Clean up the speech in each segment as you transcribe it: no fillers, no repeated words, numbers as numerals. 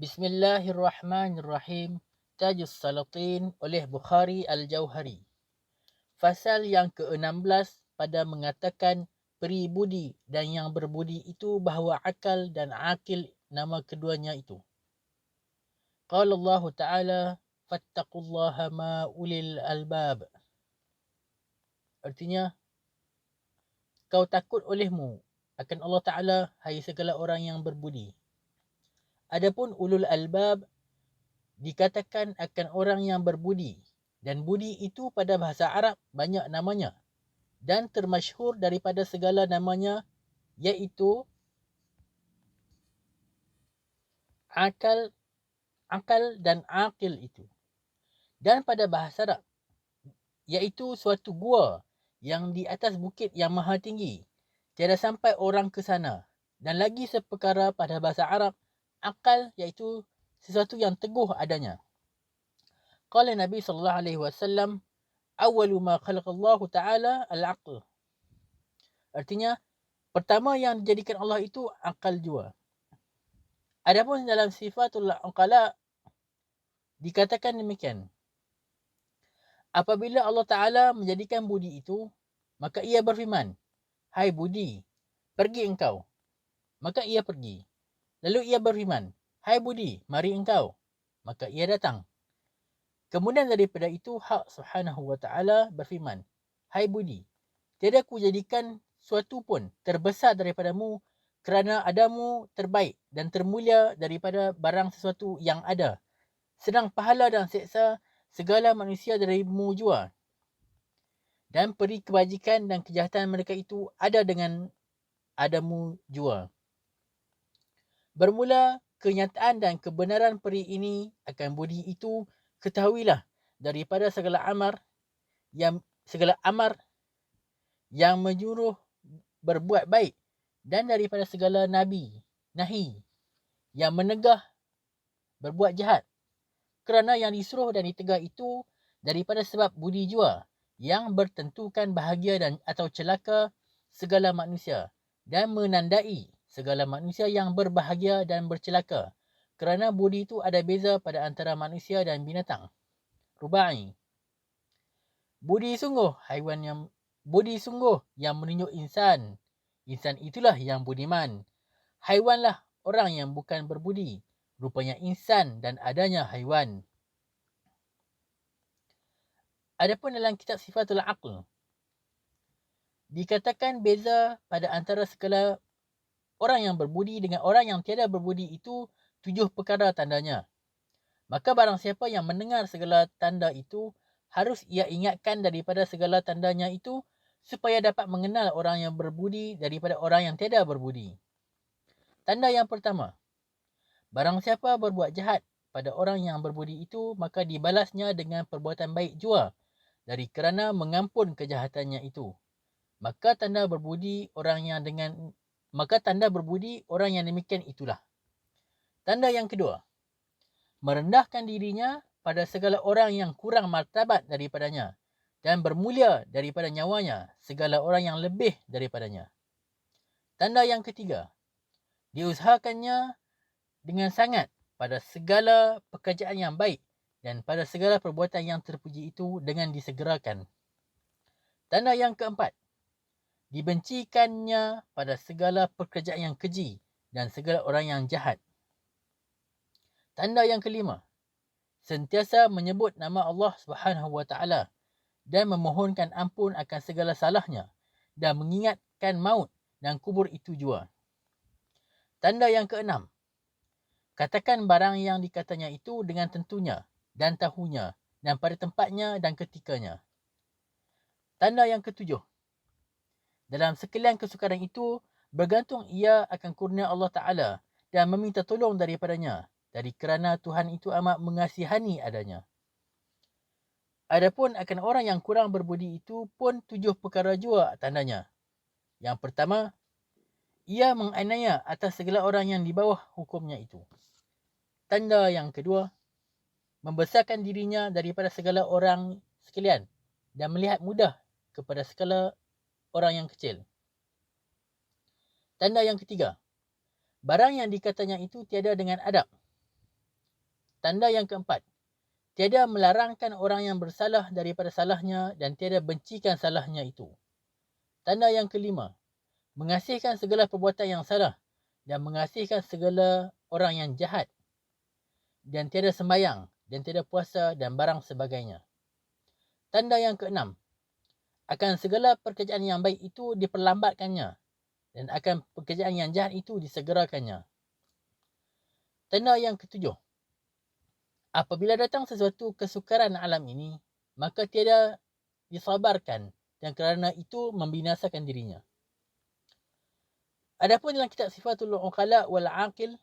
Bismillahirrahmanirrahim. Tajus Salatin oleh Bukhari Al-Jauhari. Fasal yang ke-16 pada mengatakan peri budi dan yang berbudi itu bahawa akal dan akil nama keduanya itu. Qala Allah Ta'ala, fattaqullaha ma ulil albab. Artinya, kau takut olehmu akan Allah Ta'ala, hai segala orang yang berbudi. Adapun ulul albab dikatakan akan orang yang berbudi, dan budi itu pada bahasa Arab banyak namanya, dan termasyhur daripada segala namanya iaitu akal, dan akil itu. Dan pada bahasa Arab iaitu suatu gua yang di atas bukit yang maha tinggi, tiada sampai orang ke sana. Dan lagi seperkara pada bahasa Arab, akal iaitu sesuatu yang teguh adanya. Qala Nabi sallallahu alaihi wasallam, awwalu ma khalaqallahu ta'ala al-aql. Artinya, pertama yang dijadikan Allah itu akal jua. Adapun dalam sifatul aqala dikatakan demikian. Apabila Allah Ta'ala menjadikan budi itu, maka ia berfirman, hai budi, pergi engkau. Maka ia pergi. Lalu ia berfirman, hai budi, mari engkau. Maka ia datang. Kemudian daripada itu, Hak Subhanahu wa Ta'ala berfirman, hai budi, tiada ku jadikan suatu pun terbesar daripadamu kerana adamu terbaik dan termulia daripada barang sesuatu yang ada. Sedang pahala dan seksa segala manusia darimu jua. Dan peri kebajikan dan kejahatan mereka itu ada dengan adamu jua. Bermula kenyataan dan kebenaran peri ini akan budi itu, ketahuilah daripada segala amar yang menyuruh berbuat baik, dan daripada segala nahi yang menegah berbuat jahat. Kerana yang disuruh dan ditegah itu daripada sebab budi jua yang bertentukan bahagia dan atau celaka segala manusia, dan menandai segala manusia yang berbahagia dan bercelaka. Kerana budi itu ada beza pada antara manusia dan binatang. Rubai. Budi sungguh yang menunjuk insan. Insan itulah yang budiman. Haiwanlah orang yang bukan berbudi. Rupanya insan dan adanya haiwan. Adapun dalam kitab Sifatul Aql, dikatakan beza pada antara segala orang yang berbudi dengan orang yang tiada berbudi itu 7 perkara tandanya. Maka barang siapa yang mendengar segala tanda itu, harus ia ingatkan daripada segala tandanya itu, supaya dapat mengenal orang yang berbudi daripada orang yang tiada berbudi. Tanda yang pertama, barang siapa berbuat jahat pada orang yang berbudi itu, maka dibalasnya dengan perbuatan baik jua, dari kerana mengampun kejahatannya itu. Maka tanda berbudi orang yang demikian itulah. Tanda yang kedua, merendahkan dirinya pada segala orang yang kurang martabat daripadanya, dan bermulia daripada nyawanya segala orang yang lebih daripadanya. Tanda yang ketiga, diusahakannya dengan sangat pada segala pekerjaan yang baik, dan pada segala perbuatan yang terpuji itu dengan disegerakan. Tanda yang keempat, dibencikannya pada segala pekerjaan yang keji dan segala orang yang jahat. Tanda yang kelima, sentiasa menyebut nama Allah Subhanahu wa Ta'ala dan memohonkan ampun akan segala salahnya, dan mengingatkan maut dan kubur itu jua. Tanda yang keenam, katakan barang yang dikatanya itu dengan tentunya dan tahunya, dan pada tempatnya dan ketikanya. Tanda yang ketujuh, dalam sekalian kesukaran itu bergantung ia akan kurnia Allah Ta'ala dan meminta tolong daripadanya, dari kerana Tuhan itu amat mengasihani adanya. Adapun akan orang yang kurang berbudi itu pun 7 perkara jua tandanya. Yang pertama, ia menganiaya atas segala orang yang di bawah hukumnya itu. Tanda yang kedua, membesarkan dirinya daripada segala orang sekalian dan melihat mudah kepada segala orang yang kecil. Tanda yang ketiga, barang yang dikatanya itu tiada dengan adab. Tanda yang keempat, tiada melarangkan orang yang bersalah daripada salahnya dan tiada bencikan salahnya itu. Tanda yang kelima, mengasihkan segala perbuatan yang salah dan mengasihkan segala orang yang jahat dan tiada sembahyang dan tiada puasa dan barang sebagainya. Tanda yang keenam, akan segala pekerjaan yang baik itu diperlambatkannya dan akan pekerjaan yang jahat itu disegerakannya. Tanda yang ketujuh, apabila datang sesuatu kesukaran alam ini, maka tiada disabarkan dan kerana itu membinasakan dirinya. Adapun dalam kitab Sifatul Uqala wal Aqil,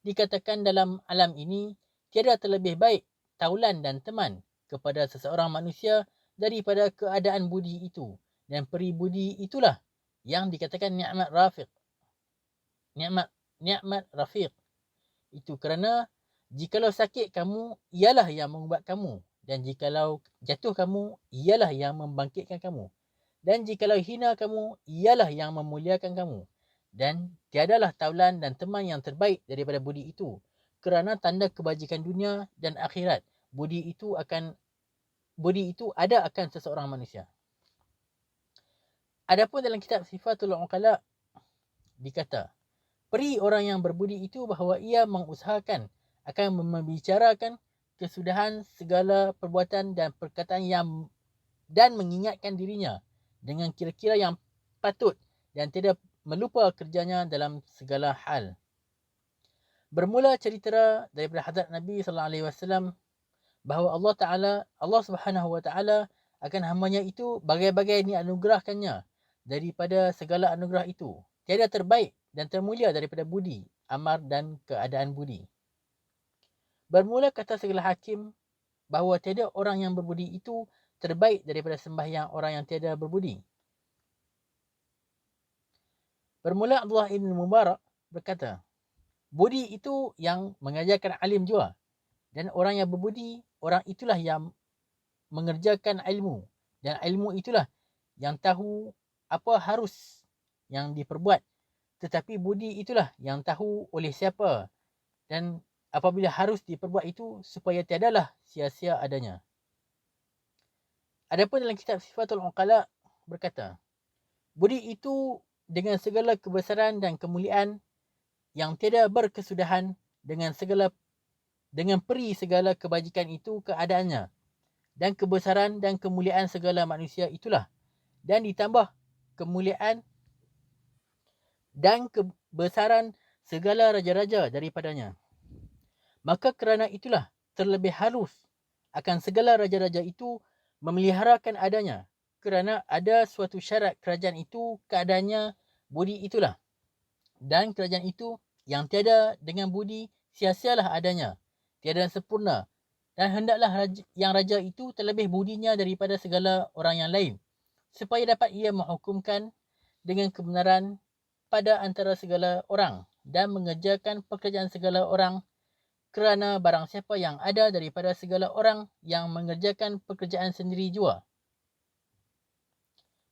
dikatakan dalam alam ini, tiada terlebih baik taulan dan teman kepada seseorang manusia daripada keadaan budi itu. Dan peri budi itulah yang dikatakan ni'mat rafiq. Ni'mat rafiq. Itu kerana jikalau sakit kamu, ialah yang mengubat kamu. Dan jikalau jatuh kamu, ialah yang membangkitkan kamu. Dan jikalau hina kamu, ialah yang memuliakan kamu. Dan tiadalah taulan dan teman yang terbaik daripada budi itu. Kerana tanda kebajikan dunia dan akhirat. Budi itu ada akan seseorang manusia. Adapun dalam kitab Sifatul Uqala, dikata, peri orang yang berbudi itu bahawa ia mengusahakan akan membicarakan kesudahan segala perbuatan dan perkataan dan mengingatkan dirinya dengan kira-kira yang patut dan tidak melupa kerjanya dalam segala hal. Bermula cerita daripada hadrat Nabi SAW bahawa Allah Subhanahu Wa Taala akan hamba-Nya itu bagai-bagai ni anugerahkannya daripada segala anugerah itu. Tiada terbaik dan termulia daripada budi, amar dan keadaan budi. Bermula kata segala hakim bahawa tiada orang yang berbudi itu terbaik daripada sembahyang orang yang tiada berbudi. Bermula Abdullah ibn Mubarak berkata, budi itu yang mengajarkan alim jua. Dan orang yang berbudi, orang itulah yang mengerjakan ilmu. Dan ilmu itulah yang tahu apa harus yang diperbuat. Tetapi budi itulah yang tahu oleh siapa. Dan apabila harus diperbuat itu, supaya tiadalah sia-sia adanya. Adapun dalam kitab Sifatul Uqala berkata, budi itu dengan segala kebesaran dan kemuliaan yang tiada berkesudahan dengan peri segala kebajikan itu keadaannya dan kebesaran dan kemuliaan segala manusia itulah, dan ditambah kemuliaan dan kebesaran segala raja-raja daripadanya. Maka kerana itulah terlebih halus akan segala raja-raja itu memeliharakan adanya, kerana ada suatu syarat kerajaan itu keadaannya budi itulah. Dan kerajaan itu yang tiada dengan budi sia-sialah adanya, tiada sempurna. Dan hendaklah yang raja itu terlebih budinya daripada segala orang yang lain, supaya dapat ia menghukumkan dengan kebenaran pada antara segala orang dan mengerjakan pekerjaan segala orang, kerana barang siapa yang ada daripada segala orang yang mengerjakan pekerjaan sendiri jua.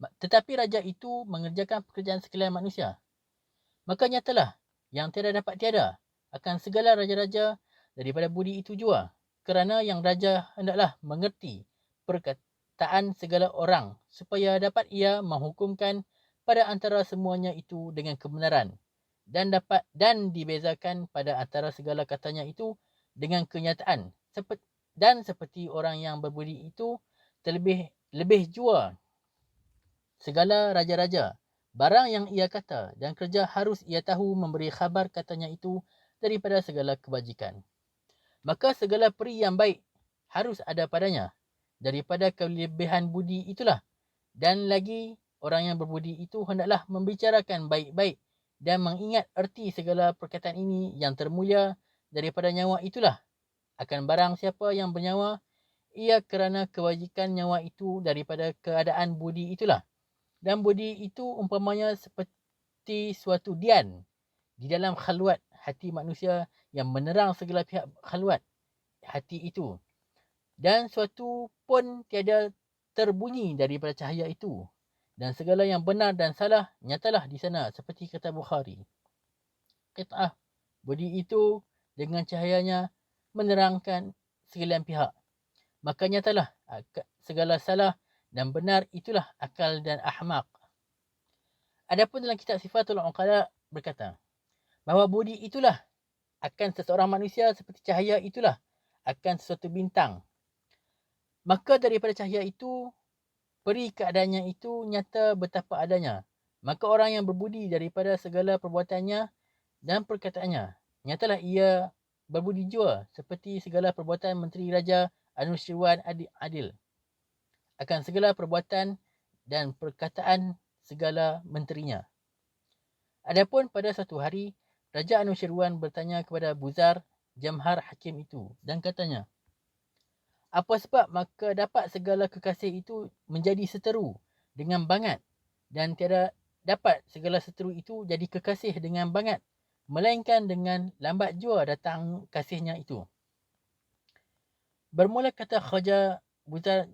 Tetapi raja itu mengerjakan pekerjaan sekalian manusia. Maka nyatalah yang tiada dapat tiada akan segala raja-raja daripada budi itu jua. Kerana yang raja hendaklah mengerti perkataan segala orang, supaya dapat ia menghukumkan pada antara semuanya itu dengan kebenaran, dan dibezakan pada antara segala katanya itu dengan kenyataan. Dan seperti orang yang berbudi itu lebih jua segala raja-raja, barang yang ia kata dan kerja harus ia tahu memberi khabar katanya itu daripada segala kebajikan. Maka segala peri yang baik harus ada padanya daripada kelebihan budi itulah. Dan lagi orang yang berbudi itu hendaklah membicarakan baik-baik dan mengingat erti segala perkataan ini yang termulia daripada nyawa itulah. Akan barang siapa yang bernyawa, ia kerana kewajikan nyawa itu daripada keadaan budi itulah. Dan budi itu umpamanya seperti suatu dian di dalam khalwat hati manusia yang menerang segala pihak khalwat hati itu. Dan suatu pun tiada terbunyi daripada cahaya itu. Dan segala yang benar dan salah nyatalah di sana, seperti kata Bukhari. Qit'ah, budi itu dengan cahayanya menerangkan sekalian pihak. Maka nyatalah segala salah dan benar itulah akal dan ahmaq. Adapun dalam kitab Sifatul Uqala berkata bahawa budi itulah akan seseorang manusia seperti cahaya itulah akan sesuatu bintang. Maka daripada cahaya itu, peri keadaannya itu nyata betapa adanya. Maka orang yang berbudi daripada segala perbuatannya dan perkataannya, nyatalah ia berbudi jua seperti segala perbuatan menteri raja Anushirwan adil. Akan segala perbuatan dan perkataan segala menterinya. Adapun pada satu hari, Raja Anushirwan bertanya kepada Buzar Jamhar Hakim itu dan katanya, apa sebab maka dapat segala kekasih itu menjadi seteru dengan bangat dan tiada dapat segala seteru itu jadi kekasih dengan bangat, melainkan dengan lambat jua datang kasihnya itu. Bermula kata Khaja Buzar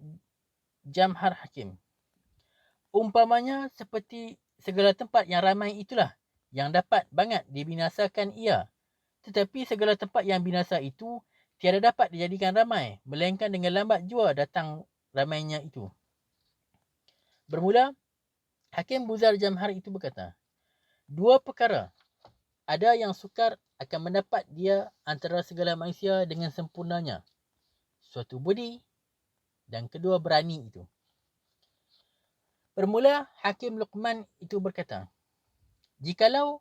Jamhar Hakim, umpamanya seperti segala tempat yang ramai itulah yang dapat bangat dibinasakan ia. Tetapi segala tempat yang binasa itu tiada dapat dijadikan ramai, melainkan dengan lambat jua datang ramainya itu. Bermula, Hakim Buzar Jamhar itu berkata, dua perkara. Ada yang sukar akan mendapat dia antara segala manusia dengan sempurnanya. Suatu budi dan kedua berani itu. Bermula, Hakim Luqman itu berkata, jikalau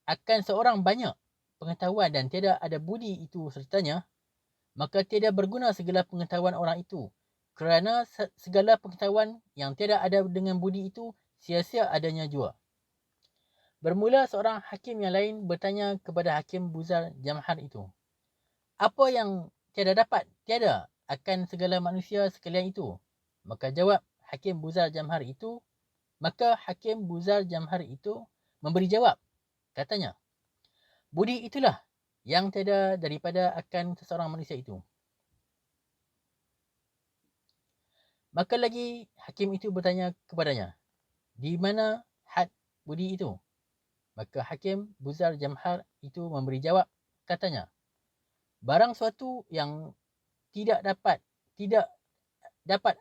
akan seorang banyak pengetahuan dan tiada ada budi itu sertanya, maka tiada berguna segala pengetahuan orang itu. Kerana segala pengetahuan yang tiada ada dengan budi itu, sia-sia adanya jua. Bermula seorang hakim yang lain bertanya kepada Hakim Buzar Jamhar itu, apa yang tiada dapat tiada akan segala manusia sekalian itu? Maka Hakim Buzar Jamhar itu memberi jawab. Katanya, budi itulah yang tiada daripada akan seseorang manusia itu. Maka lagi hakim itu bertanya kepadanya, di mana had budi itu? Maka Hakim Buzar Jamhar itu memberi jawab, katanya, barang suatu yang tidak dapat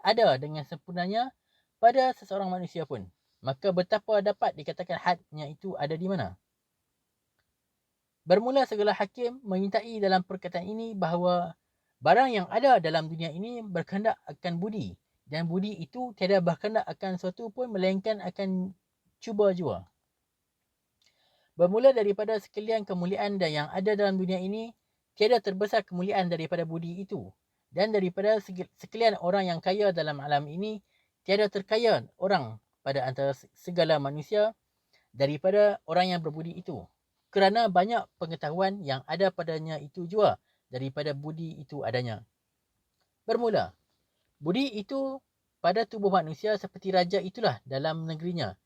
ada dengan sempurnanya pada seseorang manusia pun, maka betapa dapat dikatakan hadnya itu ada di mana? Bermula segala hakim menyertai dalam perkataan ini bahawa barang yang ada dalam dunia ini berkehendak akan budi, dan budi itu tiada berkehendak akan sesuatu pun melainkan akan cuba jua. Bermula daripada sekalian kemuliaan dan yang ada dalam dunia ini, tiada terbesar kemuliaan daripada budi itu. Dan daripada sekalian orang yang kaya dalam alam ini, tiada terkaya orang pada antara segala manusia daripada orang yang berbudi itu. Kerana banyak pengetahuan yang ada padanya itu jua daripada budi itu adanya. Bermula, budi itu pada tubuh manusia seperti raja itulah dalam negerinya.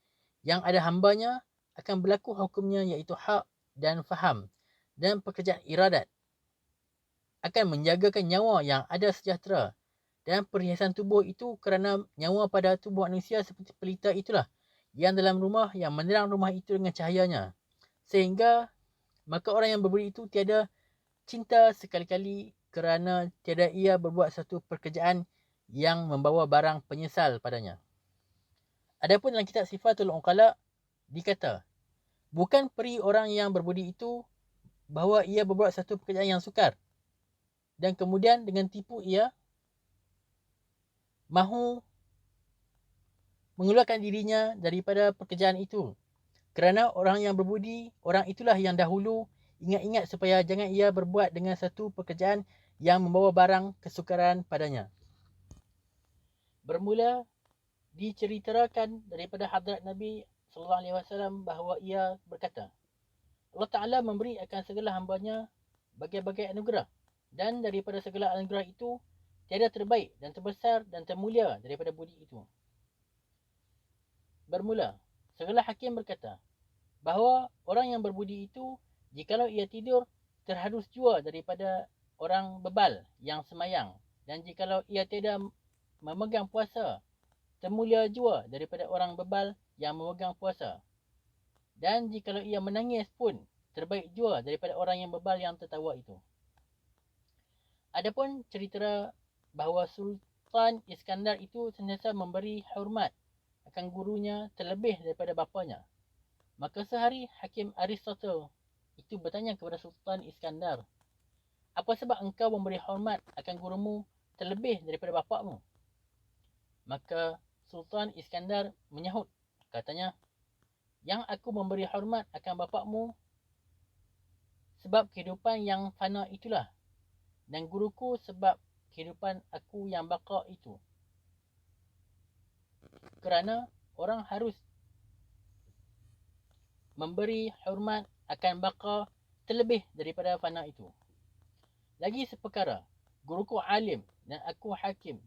Yang ada hambanya akan berlaku hukumnya iaitu hak dan faham dan pekerjaan iradat. Akan menjagakan nyawa yang ada sejahtera dan perhiasan tubuh itu kerana nyawa pada tubuh manusia seperti pelita itulah yang dalam rumah yang menerang rumah itu dengan cahayanya. Sehingga maka orang yang berbudi itu tiada cinta sekali-kali kerana tiada ia berbuat satu pekerjaan yang membawa barang penyesal padanya. Adapun dalam kitab Sifatul Uqala dikata, bukan peri orang yang berbudi itu bahawa ia berbuat satu pekerjaan yang sukar dan kemudian dengan tipu ia mahu mengeluarkan dirinya daripada pekerjaan itu. Kerana orang yang berbudi, orang itulah yang dahulu ingat-ingat supaya jangan ia berbuat dengan satu pekerjaan yang membawa barang kesukaran padanya. Bermula diceritakan daripada hadrat Nabi SAW bahawa ia berkata, Allah Ta'ala memberi akan segala hambanya bagai-bagai anugerah, dan daripada segala anugerah itu tiada terbaik dan terbesar dan termulia daripada budi itu. Bermula, segala hakim berkata bahawa orang yang berbudi itu, jikalau ia tidur, terhadus jua daripada orang bebal yang semayang, dan jikalau ia tiada memegang puasa, termulia jua daripada orang bebal yang memegang puasa. Dan jikalau ia menangis pun, terbaik jua daripada orang yang bebal yang tertawa itu. Adapun cerita bahawa Sultan Iskandar itu sentiasa memberi hormat akan gurunya terlebih daripada bapanya. Maka sehari Hakim Aristotle itu bertanya kepada Sultan Iskandar, apa sebab engkau memberi hormat akan gurumu terlebih daripada bapakmu? Maka Sultan Iskandar menyahut, katanya, yang aku memberi hormat akan bapakmu sebab kehidupan yang fana itulah, dan guruku sebab kehidupan aku yang baqa itu. Kerana orang harus memberi hormat akan baqa terlebih daripada fana itu. Lagi seperkara, guruku alim dan aku hakim,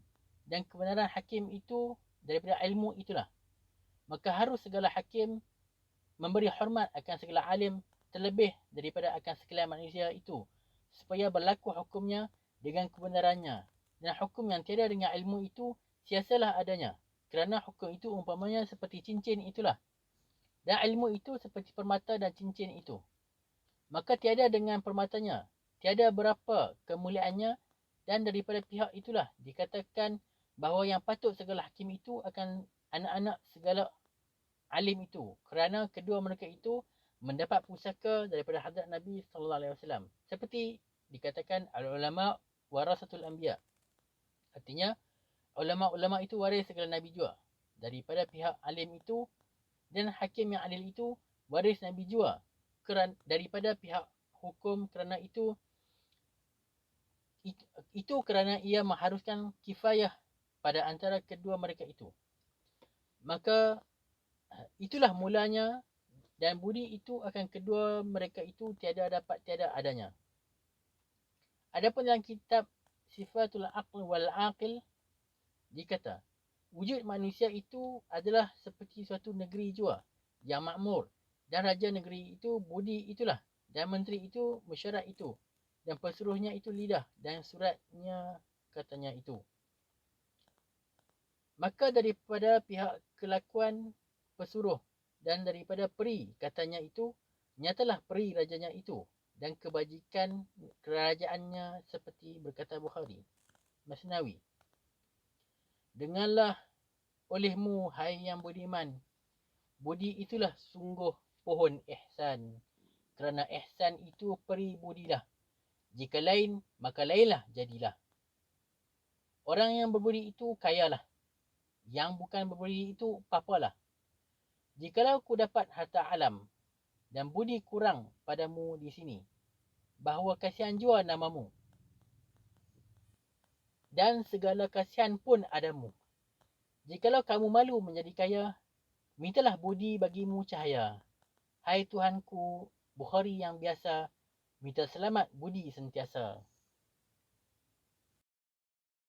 dan kebenaran hakim itu daripada ilmu itulah. Maka harus segala hakim memberi hormat akan segala alim terlebih daripada akan sekalian manusia itu, supaya berlaku hukumnya dengan kebenarannya. Dan hukum yang tiada dengan ilmu itu siasalah adanya, kerana hukum itu umpamanya seperti cincin itulah, dan ilmu itu seperti permata dan cincin itu. Maka tiada dengan permatanya, tiada berapa kemuliaannya, dan daripada pihak itulah dikatakan bahawa yang patut segala hakim itu akan anak-anak segala alim itu, kerana kedua mereka itu mendapat pusaka daripada hadrat Nabi SAW. Seperti dikatakan al-ulama warasatul anbiya. Artinya ulama-ulama itu waris segala nabi jua. Daripada pihak alim itu, dan hakim yang adil itu waris nabi jua daripada pihak hukum, kerana itu kerana ia mengharuskan kifayah pada antara kedua mereka itu. Maka itulah mulanya, dan budi itu akan kedua mereka itu tiada adanya. Adapun dalam kitab Sifatul Aql wal Aqil dikata, wujud manusia itu adalah seperti suatu negeri jua yang makmur, dan raja negeri itu budi itulah, dan menteri itu mesyuarat itu, dan pesuruhnya itu lidah, dan suratnya katanya itu. Maka daripada pihak kelakuan pesuruh dan daripada peri katanya itu, nyatalah peri rajanya itu, dan kebajikan kerajaannya seperti berkata Bukhari. Masnawi, dengarlah olehmu hai yang budiman, budi itulah sungguh pohon ihsan, kerana ihsan itu peri budilah, jika lain maka lainlah jadilah. Orang yang berbudi itu kayalah, yang bukan berbudi itu papalah. Jikalau ku dapat harta alam dan budi kurang padamu di sini, bahawa kasihan jua namamu, dan segala kasihan pun adamu. Jikalau kamu malu menjadi kaya, mintalah budi bagimu cahaya. Hai Tuhanku, Bukhari yang biasa, minta selamat budi sentiasa.